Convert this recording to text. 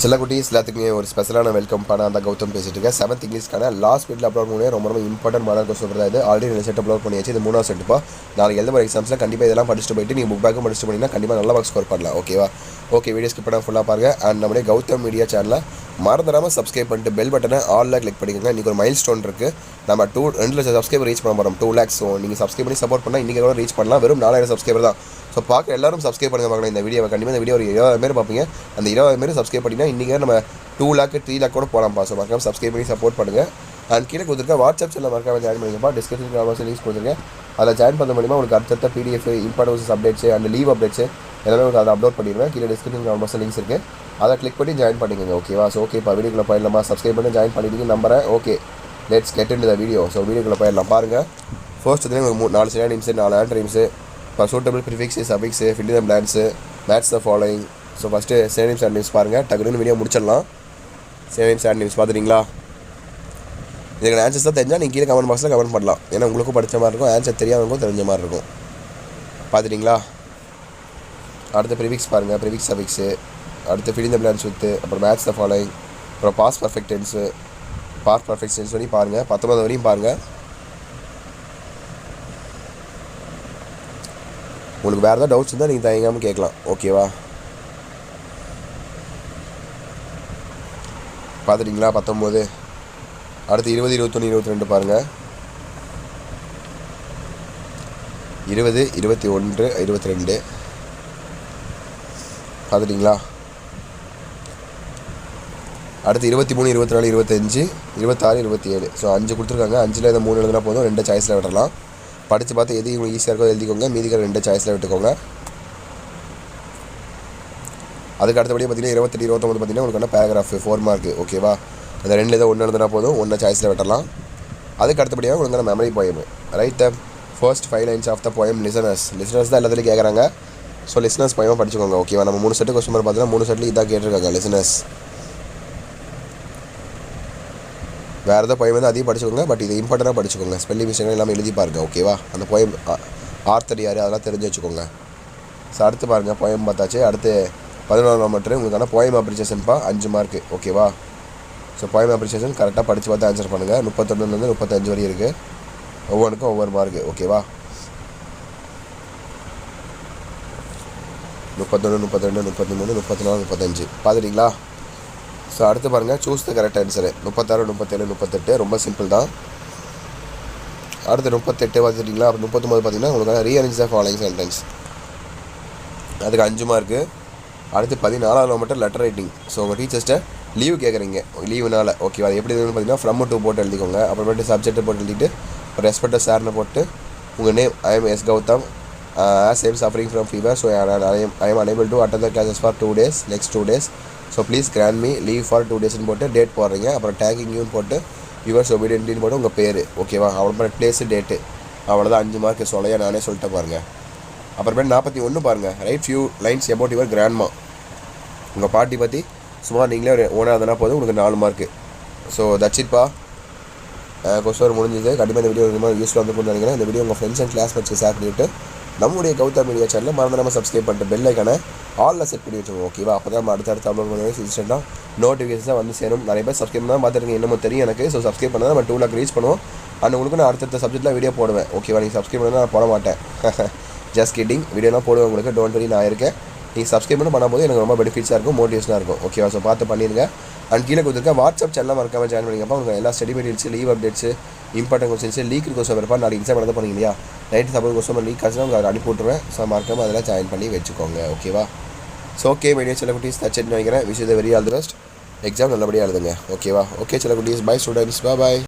சில குட்டீஸ் எல்லாத்துக்குமே ஒரு ஸ்பெஷலான வெல்கம் பண்ண அந்த கௌதம் பேசிட்டு இருக்கேன். 7th இங்கிலீஷ்க்கான லாஸ்ட் வீட்டில் அப்லோட் பண்ணி ரொம்ப இம்பார்ட்டன்ட் மாடல் கொஸ்டின் தான். இது ஆல்ரெடி 2 செட் அப்லோட் பண்ணியாச்சு. இது 3வது செட்டுப்பா. நாளைக்கு எழுத போகிற எக்ஸாம்ஸில் கண்டிப்பாக இதெல்லாம் படிச்சுட்டு போயிட்டு நீங்கள் புக் பேக்கும் படிச்சுட்டு போனீங்கன்னா கண்டிப்பாக நல்ல மார்க் ஸ்கோர் பண்ணலாம். ஓகேவா? ஓகே, வீடியோ ஸ்கிப் பண்ணால் ஃபுல்லாக பாருங்கள். அண்ட் நம்முடைய கௌதம் மீடியா சேனலை மறந்துடாமல் சப்ஸ்கிரைப் பண்ணிட்டு பெல் பட்டனை ஆலில் கிளிக் பண்ணிக்கோங்க. இன்றைக்கி ஒரு மைல் ஸ்டோன் இருக்குது. நம்ம 2 லட்சம் சப்ஸ்கிரைபர் ரீச் பண்ண போகிறோம். 2 lakhs. ஸோ நீங்கள் சப்ஸ்கிரைப் பண்ணி சப்போர்ட் பண்ணால் இன்றைக்கி கூட ரீச் பண்ணலாம். வெறும் 4000 சப்ஸ்கிரைபர் தான். ஸோ பார்க்க எல்லாரும் சப்ஸ்கிரைப் பண்ணுங்க. பார்க்கலாம் இந்த வீடியோ கண்டிப்பாக இந்த வீடியோ ஒரு 20,000 பேர் பார்ப்பீங்க. அந்த 20,000 பேர் சப்ஸ்கிரைப் பண்ணிங்கன்னா இன்றைக்கி நம்ம 2 lakh 3 lakh கூட போகலாம்ப்பா. ஸோ மறக்காம சப்ஸ்கிரைப் பண்ணி சப்போர்ட் பண்ணுங்கள். அண்ட் கீழே கொடுத்துருக்க வாட்ஸ்அப் சேனல் மறக்காம ஜாயின் பண்ணிங்கப்பா. டிஸ்கிரிப்ஷன் லிங்க்ஸ் கொடுத்துருக்கேன். அதில் ஜாயின் பண்ண மூலிமா உங்களுக்கு அடுத்த PDF importance updates and leave updates எல்லாமே உங்களுக்கு அதை அப்லோட் பண்ணிடுவேன். கீழே டிஸ்கிரிப்ஷன் லிங்க்ஸ் இருக்குது. அதை கிளிக் பண்ணி ஜாயின் பண்ணிக்கோங்க. ஓகேவா? ஸோ ஓகே, இப்போ வீடியோக்குள்ளே போயிடலாமா? சப்ஸ்கிரைப் பண்ணி ஜாயின் பண்ணிட்டீங்க நம்புறேன். Okay, let's get into the video. So வீடியோக்குள்ளே போயிடலாம். பாருங்கள், ஃபர்ஸ்ட் வந்து உங்களுக்கு 4 சினானிம்ஸு 4 ஆண்ட்ரிம்ஸு, இப்போ suitable prefix suffix fill the blanks match the following. So first synonyms antonyms பாருங்கள். டக்குன்னு வீடியோ முடிச்சிடலாம். சினானிம்ஸ் ஆண்ட்ரிம்ஸ் பார்த்துட்டிங்களா? இதுக்கு ஆன்சர்ஸ் தான் தெரிஞ்சால் நீங்கள் கீழே கமெண்ட் பாக்ஸில் கமெண்ட் பண்ணலாம். ஏன்னா உங்களுக்கும் படித்த மாதிரி இருக்கும், ஆன்சர் தெரியாதவங்களுக்கும் தெரிஞ்ச மாதிரி இருக்கும். பார்த்துட்டிங்களா? அடுத்து ப்ரிஃபிக்ஸ் பாருங்கள். ப்ரிஃபிக்ஸ் சபிக்ஸு, அடுத்து ஃபில் த பிளான்ஸ் வித்து, அப்புறம் மேட்ச் த ஃபாலோயிங், அப்புறம் past perfect tense, past perfect tense வரையும் பாருங்கள். 19 வரையும் பாருங்கள். உங்களுக்கு வேறு ஏதாவது டவுட்ஸ் இருந்தால் நீங்கள் தயங்காமல் கேட்கலாம். ஓகேவா? பார்த்துட்டிங்களா? 19. அடுத்து 20, 21, 22 பாருங்கள். 20, 21, 22 பார்த்துட்டிங்களா? அடுத்து 23, 24, 25, 26, 27. ஸோ 5 கொடுத்துருக்காங்க. 5ல் இந்த 3 எழுதுனா போதும். 2 சாய்ஸில் விட்டுறலாம். படித்து பார்த்து எது உங்களுக்கு ஈஸியாக இருக்கோ எழுதிக்கோங்க. மீதிக்கிற 2 சாய்ஸில் விட்டுக்கோங்க. அதுக்கு அடுத்தபடியே பார்த்தீங்கன்னா 28, 29 பார்த்தீங்கன்னா உங்களுக்கு பேராகிராஃப் 4 மார்க். ஓகேவா? அந்த 2ல் ஏதோ 1 எழுதுனா போதும். 1 சாய்ஸில் விட்டுறலாம். அதுக்கு அடுத்தபடியாக உங்களுக்கு memory poem. Write the first 5 lines of the poem listeners. Listeners தான் எல்லாத்துலேயும் கேட்குறாங்க. ஸோ லிசனர்ஸ் போயமாக படிச்சுக்கோங்க. ஓகேவா? நம்ம 3 செட்டு கொஸ்டின் பார்த்தீங்கன்னா 3 செட்டில் இதாக கேட்டிருக்காங்க லிசனர்ஸ். வேறு ஏதோ போயம் வந்து அதையும் படிச்சுக்கோங்க. பட் இது இம்பார்ட்டண்ட்டாக படிச்சுக்கோங்க. ஸ்பெல்லிங் மிஸ்டேக் எல்லாமே எழுதி பாருங்கள். ஓகேவா? அந்த போயம் ஆர்த்தர் யார் அதெல்லாம் தெரிஞ்சு வச்சுக்கோங்க. ஸோ அடுத்து பாருங்கள், போயம் பார்த்தாச்சு. அடுத்து 14ஆம் மட்டும் உங்களுக்கான போயம் அப்ரிசியேஷன்ப்பா 5 மார்க். ஓகேவா? ஸோ போயம் அப்ரிசியேஷன் கரெக்டாக படித்து பார்த்து ஆன்சர் பண்ணுங்கள். 31 35 வரையும் இருக்குது. ஒவ்வொன்றுக்கும் ஒவ்வொரு மார்க். ஓகேவா? 31, 32, 33, 34, 35 பார்த்துட்டிங்களா? ஸோ அடுத்து பாருங்கள், சூஸ் த கரெக்ட் ஆன்சரு. 36, 37, 38 ரொம்ப சிம்பிள் தான். அடுத்து 38 பார்த்துட்டிங்களா? அப்புறம் 39 பார்த்தீங்கன்னா உங்களுக்கு ரீஅரேஞ்ச் த ஃபாலோயிங் சென்டென்ஸ். அதுக்கு 5 மார்க்கு. அடுத்து 14ஆம் மட்டும் லெட்டர் ரைட்டிங். ஸோ உங்கள் டீச்சர்ஸ்ட்டை லீவ் கேட்குறீங்க, லீவுனால். ஓகேவா? அது எப்படி இருக்குன்னு பார்த்தீங்கன்னா ஃப்ரம் டு போட்டு எழுதிக்கோங்க. அப்புறமேட்டு சப்ஜெக்ட் போட்டு எழுதிட்டு ரெஸ்பெக்ட் சார்னு போட்டு உங்கள் name I am S Gautham as I am suffering from fever, so I am unable to attend the classes for 2 days, next 2 days. So please grant me leave for 2 daysன்னு போட்டு date போடுறீங்க. அப்புறம் taking யூன்னு போட்டு yours ஒபீடியன்ட்னு போட்டு உங்கள் பேர். ஓகேவா? அப்புறமேட்டு ப்ளேஸு டேட்டு. அவ்வளோதான் 5 மார்க். சொல்லையா நானே சொல்லிட்டு பாருங்கள். அப்புறமேட்டு 41 பாருங்கள். Right few lines about your grandma. உங்கள் பாட்டி பற்றி சும்மா நீங்களே ஒரு ஓனாக போதும். உங்களுக்கு 4 மார்க்கு. ஸோ தட்ஸ் இட்பா. கொஸ்டின் முடிஞ்சது. கண்டிப்பாக இந்த வீடியோ ரொம்ப யூஸ்ஃபுல்லாக இருக்கும்னு நினைக்கிறேன். இந்த வீடியோ உங்கள் ஃப்ரெண்ட்ஸ் அண்ட் கிளாஸ்மேட்ஸ்க்கு ஷேர் பண்ணிவிட்டு நம்முடைய கௌதம் மீடியா சேனலில் மறந்துடாமல் சப்ஸ்கிரைப் பண்ணிட்டு பெல் ஐக்கானை ஆலில் செட் பண்ணி வச்சுக்கோங்க. ஓகேவா? அப்போ தான் நம்ம அடுத்தடுத்து அப்லோட் பண்ணுவோம். இன்ஸ்டன்ட்டாக நோட்டிஃபிகேஷன் வந்து சேரும். நிறைய பேர் சப்ஸ்கிரைப் பண்ணால் பார்த்துருக்கீங்க, என்னமோ தெரியும் எனக்கு. ஸோ சப்ஸ்கிரைப் பண்ணால் நம்ம 2 lakh ரீச் பண்ணுவோம். அண்ட் உங்களுக்கு நான் அடுத்தடுத்த சப்ஜெக்ட்டில் வீடியோ போடுவேன். ஓகேவா? நீங்கள் சப்ஸ்கிரைப் பண்ணால் நான் போட மாட்டேன். Just kidding. வீடியோலாம் போடுவேன் உங்களுக்கு. டோன்ட் வரி, நான் இருக்கேன். நீங்கள் சப்ஸ்கிரைப் பண்ணும்போது எனக்கு ரொம்ப பெனிஃபிட்ஸாக இருக்கும், மோட்டிவேஷனாக இருக்கும். ஓகேவா? ஸோ பார்த்து பண்ணிடுங்க. அண்ட் கீழே கொடுத்துருக்க வாட்ஸ்அப் சேனலில் மறக்காமல் ஜாயின் பண்ணிங்கப்பா. உங்களுக்கு எல்லா study materials, leave updates, important questions, leak question இருப்பா. நாளைக்கு எக்ஸாம் எழுத போனீங்க இல்லையா? நைட்டு சப்போஸ் கொஸ்டின் லீக் ஆச்சுன்னா உங்களுக்கு அனுப்பி விட்ருவேன். ஸோ மறக்காமல் அதெல்லாம் ஜாயின் பண்ணி வச்சுக்கோங்க. ஓகேவா? ஸோ ஓகே மைடியர் சில குட்டீஸ், தச்சுன்னு நினைக்கிறேன். Wish the very all the best. Exam நல்லபடியாக எழுதுங்க. ஓகேவா? ஓகே சில குட்டீஸ், பை ஸ்டூடெண்ட்ஸ், பாய்.